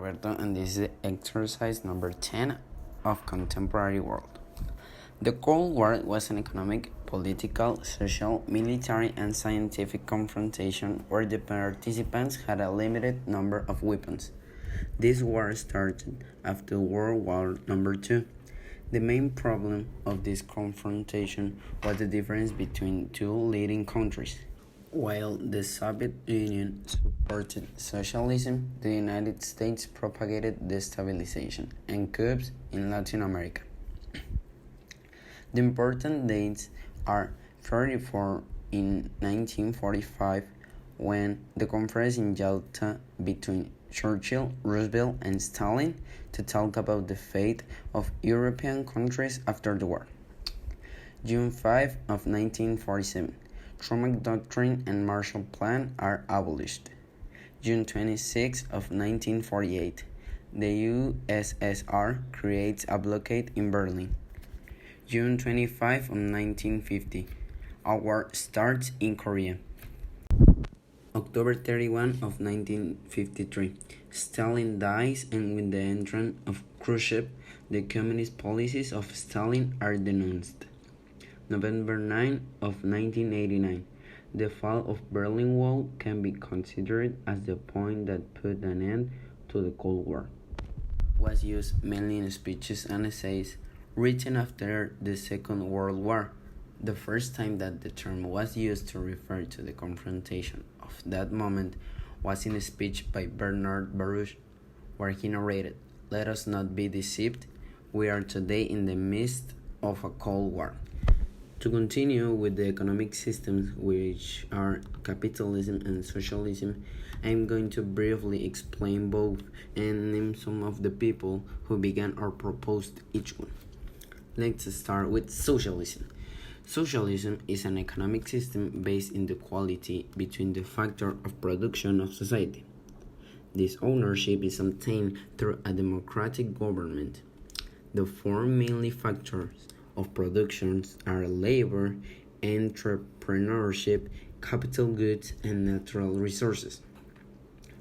Roberto, and this is exercise number 10 of Contemporary World. The Cold War was an economic, political, social, military, and scientific confrontation where the participants had a limited number of weapons. This war started after World War II. The main problem of this confrontation was the difference between two leading countries. While the Soviet Union supported socialism, the United States propagated destabilization and coups in Latin America. The important dates are 34 in 1945, when the conference in Yalta between Churchill, Roosevelt, and Stalin to talk about the fate of European countries after the war. June 5 of 1947. Truman Doctrine and Marshall Plan are abolished. June 26 of 1948. The USSR creates a blockade in Berlin. June 25 of 1950. A war starts in Korea. October 31 of 1953. Stalin dies, and with the entrance of Khrushchev, the communist policies of Stalin are denounced. November 9 of 1989. The fall of Berlin Wall can be considered as the point that put an end to the Cold War. Was used mainly in speeches and essays written after the Second World War. The first time that the term was used to refer to the confrontation of that moment was in a speech by Bernard Baruch, where he narrated, "Let us not be deceived. We are today in the midst of a Cold War." To continue with the economic systems, which are capitalism and socialism, I am going to briefly explain both and name some of the people who began or proposed each one. Let's start with socialism. Socialism is an economic system based in the equality between the factor of production of society. This ownership is obtained through a democratic government. The four mainly factors of productions are labor, entrepreneurship, capital goods, and natural resources.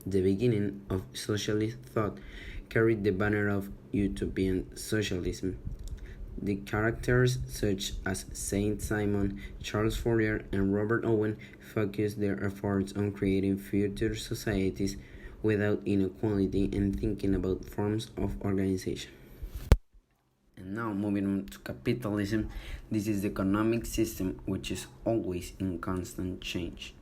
The beginning of socialist thought carried the banner of utopian socialism. The characters such as Saint-Simon, Charles Fourier, and Robert Owen focused their efforts on creating future societies without inequality and thinking about forms of organization. And now, moving on to capitalism, this is the economic system which is always in constant change,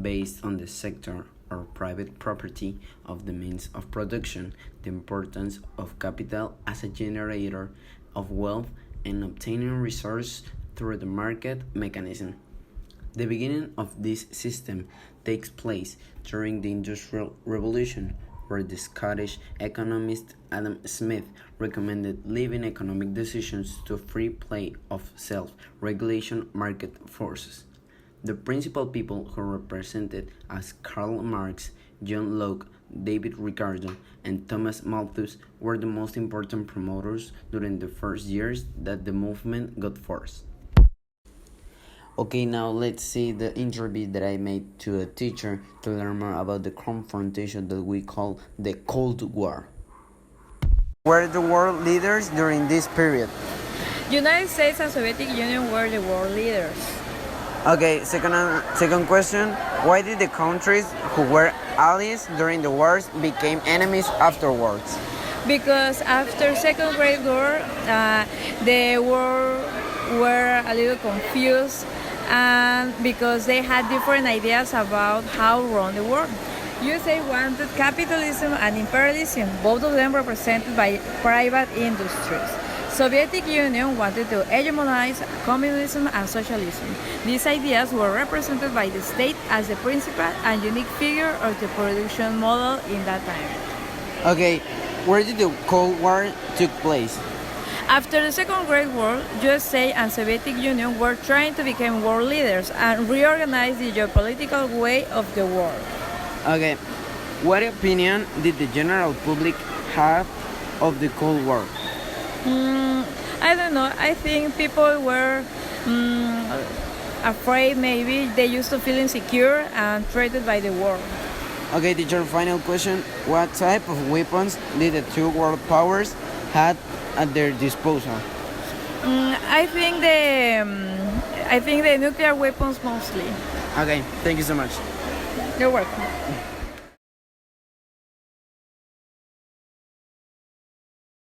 based on the sector or private property of the means of production, the importance of capital as a generator of wealth, and obtaining resources through the market mechanism. The beginning of this system takes place during the Industrial Revolution, where the Scottish economist Adam Smith recommended leaving economic decisions to free play of self-regulation market forces. The principal people who represented as Karl Marx, John Locke, David Ricardo, and Thomas Malthus were the most important promoters during the first years that the movement got force. Okay, now let's see the interview that I made to a teacher to learn more about the confrontation that we call the Cold War. Were the world leaders during this period? United States and Soviet Union were the world leaders. Okay, second question. Why did the countries who were allies during the wars became enemies afterwards? Because after Second Great War, the world were a little confused, and because they had different ideas about how to run the world. USA wanted capitalism and imperialism, both of them represented by private industries. Soviet Union wanted to hegemonize communism and socialism. These ideas were represented by the state as the principal and unique figure of the production model in that time. Okay, where did the Cold War took place? After the Second Great War, USA and Soviet Union were trying to become world leaders and reorganize the geopolitical way of the world. Okay, what opinion did the general public have of the Cold War? I don't know. I think people were afraid. Maybe they used to feel insecure and threatened by the war. Okay, teacher, final question. What type of weapons did the two world powers had at their disposal? I think the nuclear weapons mostly. Okay, thank you so much. You're welcome.